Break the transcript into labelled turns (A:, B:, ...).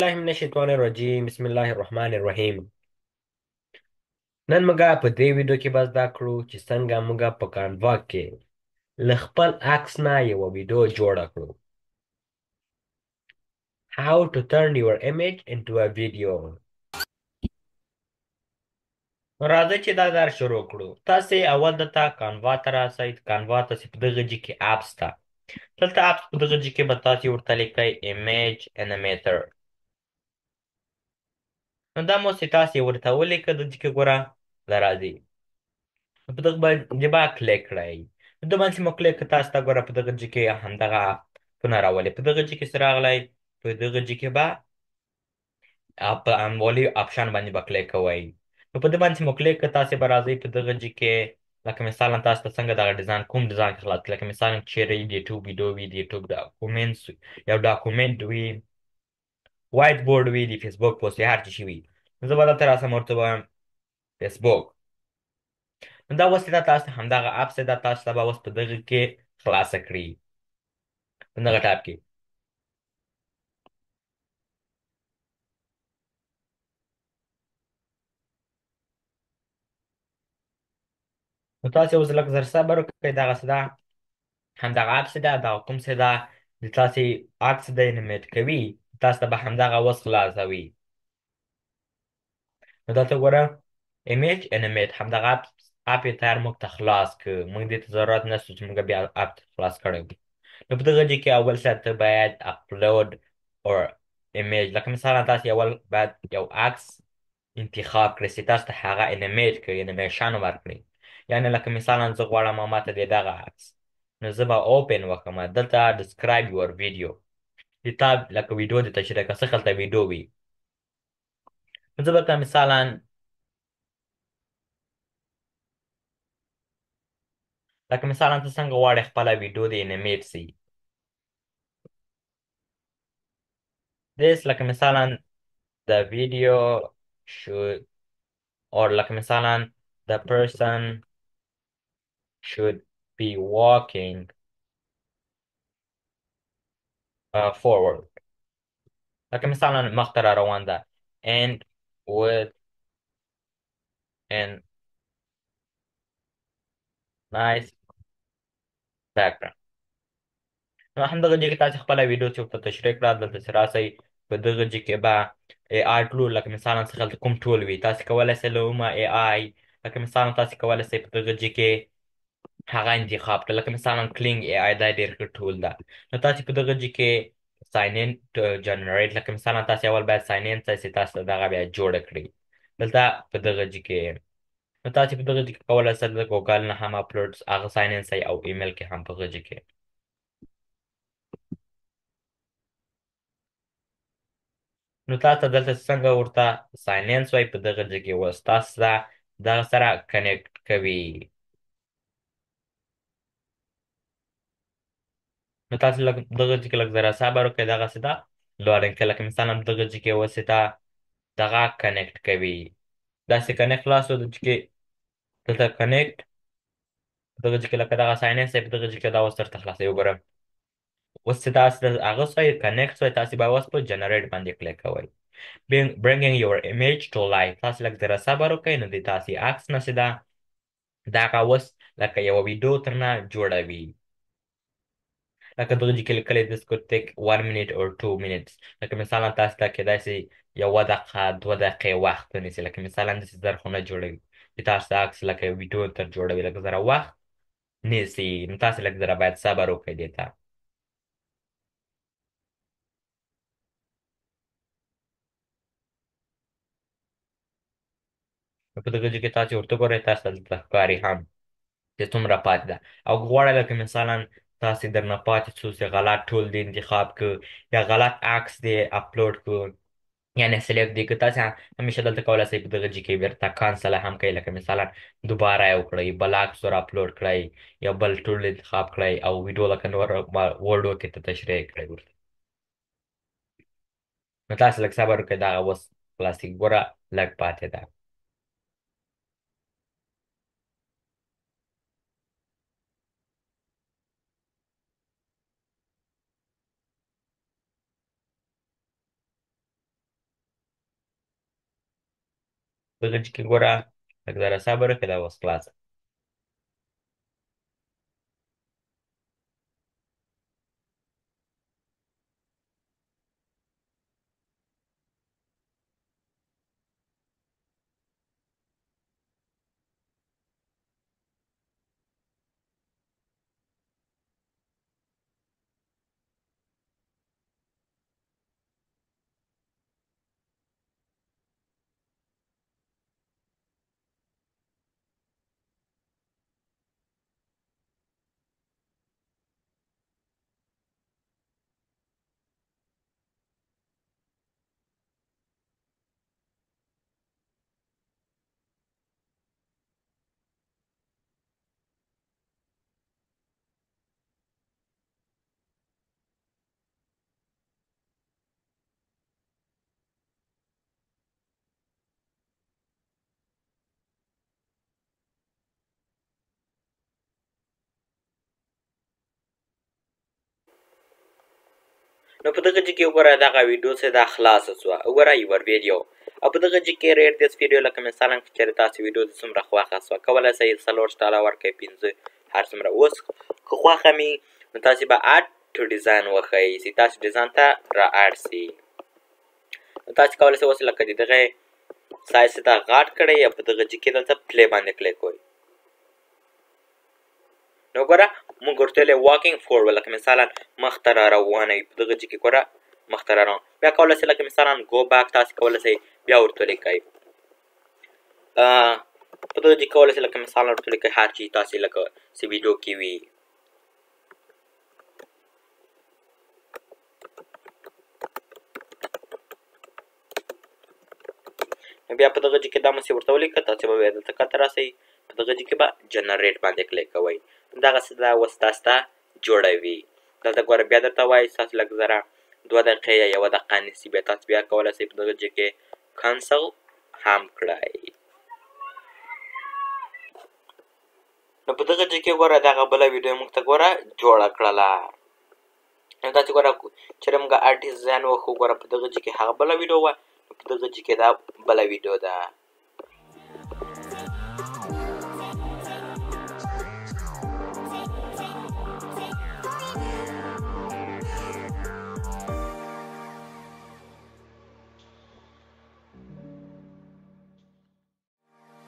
A: بالله من الشیطان الرجیم بسم الله الرحمن الرحیم. نن موږ په دې ویډیو کې به زده کړو چې څنګه موږ په کانوا کې له خپل عکس نه یوه ویډیو جوړه کړو. How to turn your image into a video. راځئ چې دا در شروع کړو. تاسې اول دلته کانوا ته راسئ. کانوا تاسې په دغه جي کې اپس ته دلته اپس په دغه جي کې به تاسې ورته لیکئ ایمیج انیمیټر. نو دا مو چې تاسې ورته ولیکه دلته کې ګوره دا راځي. په دغه باندې به کلیک کړئ. په دغه باندې چې مو کلیک کړ تاسو ته ګوره په دغه جي کې همدغه اپونه راولي. په دغه جي کې چې راغلی په دغه جي کې به په انوالي اپشن باندې به کلیک کوئ. نو په دې باندې چې مو کلیک کړ تاسې به راځئ په دغه جي کې لکه مثالا تاسو ته څنګه دغه ډیزاین کوم ډیزاین خلاص کړي. لکه مثالا چیرې د یوټیوب ویډیو وي، د یوټیوب ډاکومنټس یو ډاکومنټ وي، وایټ بورډ وي، د فیسبوک پوسټ وي، هر څه شي وي. نو زه به دلته راسم ورته وایم فیسبوک. نو دا اوس دا تاسو ته همدغه اپس دا تاسو ته به اوس په دغه کې خلاصه کړي په دغه ټاب کې. نو تاسو اوس لږ زر صبر وکړئ. دغسې ده همدغه اپس ده دغه کوم څه ده د تاسې عکس د انیمیټ کوي تاسو ته به همدغه اوس خلاصوي. نو دلته ګوره ایمیج انیمیټ همدغه اپ یې تیار موږ ته خلاص کړ. موږ دې ته ضرورت نشته چې موږ بیا اپ خلاص کړی وي. نو په دغه جي کې اول شرط ته باید اپلود اور ایمیج. لکه مثلا تاسو اول باید یو عکس انتخاب کړئ چې تاسو ته هغه انیمیټ کړي، انیمیشن ورکړي. یعنې لکه مثلا زه غواړم ماته د دغه عکس، نو زه به اوپن وکړم. دلته describe your video د تا لکه ویډیو د تشریح که څه هلته ویډیو وي. نو زه به که مثلا لکه مثلا ته څنګه غواړې خپله ویډیو د انیمیټ سي. this لکه مثلا the video should or لکه مثلا the person should be walking forward. لکه مثلا مخته را روان ده and with an nice background. نو همدغه جې کې تاسې خپله ویډیو چې ورته تشریح کړه دلته چې راسئ په دغه جې کې به ای آی ټول لکه مثلا څه هلته کوم ټول وي تاسې کولی سئ له کومه ای آی لکه مثلا تاسې کولی سئ په دغه جې کې هغه انتخاب کړه. لکه مثلا کلینګ ای آی دا ډېر ښه ټول ده. نو تاسې په دغه جې کې ساین ان جنریټ لکه مثلا تاسې اول باید ساین ان سئ چې تاسو ته دغه بیا جوړه کړي دلته په دغه جې کې. نو تاسې په دغه جې کې کولی سئ د ګوګل نه هم اپلوډ هغه ساین ان سئ او ایمیل کې هم په دغه جې کې. نو تاسو ته دلته څنګه ورته ساین ان سوی په دغه ځای کې اوس تاسو سره دغه سره کنیکټ کوي. نو تاسو لږ دغه ځای کې لږ ذره صبر وکړئ. دغسې ده لوډینګ کوي. لکه مثلا دغه ځای کې اوس یې ته دغه کنیکټ کوي. داسې کنیکټ خلاص شو دغه کې دلته کنیکټ دغه ځای کې لکه دغه ساین ان سوی په دغه ځای کې دا اوس درته خلاصوي. وګوره اوس چې تاسو د هغه سوی کنیکټ سوی تاسې به اوس په جنریټ باندې کلیک کوئ. bringing your image to life. تاسو لږ ذره صبر وکړئ نو د تاسې عکس نه چې ده دغه اوس لکه یوه ویډیو ترنه جوړوي. لکه دغه چې لیکلی this could take 1 minute or 2 minutes. لکه مثلا تاسو ته کیدای سي 1 دقیقه 2 دقیقې وخت ونیسي. لکه مثلا داسې زرخونه جوړوي چې تاسو ته عکس لکه ویډیو تر جوړوي لکه ذره وخت نیسي. نو تاسو لږ ذره باید صبر وکړئ دې ته. نو په دغه کې تاسو ورته ګورئ تاسو ته دلته ښکاري هم چې څومره پاتې ده او غواړئ لکه مثلا تاسې درنه پاتې څو چې غلط ټول دې انتخاب که یا غلط عکس دې اپلوډ که یعنې سلیکټ دې که تاسې همیشه دلته کولی سئ په دغه جي کې بیرته کانسل هم کوئ. لکه مثلا دوباره یې وکړئ بل عکس ور اپلوډ کړئ یا بل ټول انتخاب کړئ او ویډیو لکه نور وړو کې ته تشریح کړئ ورته. نو تاسې لږ صبر وکړئ دغه اوس خلاصې ګوره لږ پاتې ده. دغه چې کې ګوره لږ ذره صبر وکړه دا اوس خلاصه. نو په دغه چې کې وګوره دغه ویډیو چې دا خلاصه شوه وګوره یور ویډیو او په دغه چې کې ریټ دس ویډیو لکه مثلا که چېرې تاسو ویډیو د څومره خوښه شوه کولی شئ 4 سټاره ورکړئ 5 هر څومره اوس که خوښه مې نو تاسې به اډ ټو ډیزاین وښیئ چې تاسو ډیزاین ته را اډ سي نو تاسې کولی شئ اوس لکه د دغې سایز ته غټ کړئ او په دغه چې کې دلته پلی باندې کلیک وکړئ نو ګوره موږ ورته ویلی واکینګ فورورډ لکه مثلا مخته را روانه وي په دغه چې کې ګوره مخته را روان بیا کولی شئ لکه مثلا ګو باک تاسې کولی شئ بیا ورته ولیکئ په دغه چې کولی شئ لکه مثلا ورته ولیکئ هر چیز تاسې لکه چې ویډیو کې وي بیا په دغه چې کې دا مسې ورته ولیکه تاسې به بیا دلته کته راسئ په دغه چې کې به جنریټ باندې کلیک کوئ دغسې دا اوس تاسو ته جوړوي دلته ګوره بیا درته وایي تاسو لږ ذره 2 دقیقې یا 1 دقیقه نیسي بیا تاسو بیا کولی شئ په دغه چې کې کانسل هم کړئ نو په دغه ځای کې ګوره دغه بله ویډیو موږ ته ګوره جوړه کړله نو داسې ګوره چېرې موږ اډ ډیزاین وښو ګوره په دغه ځای کې هغه بله ویډیو وه په دغه ځای کې دا بله ویډیو ده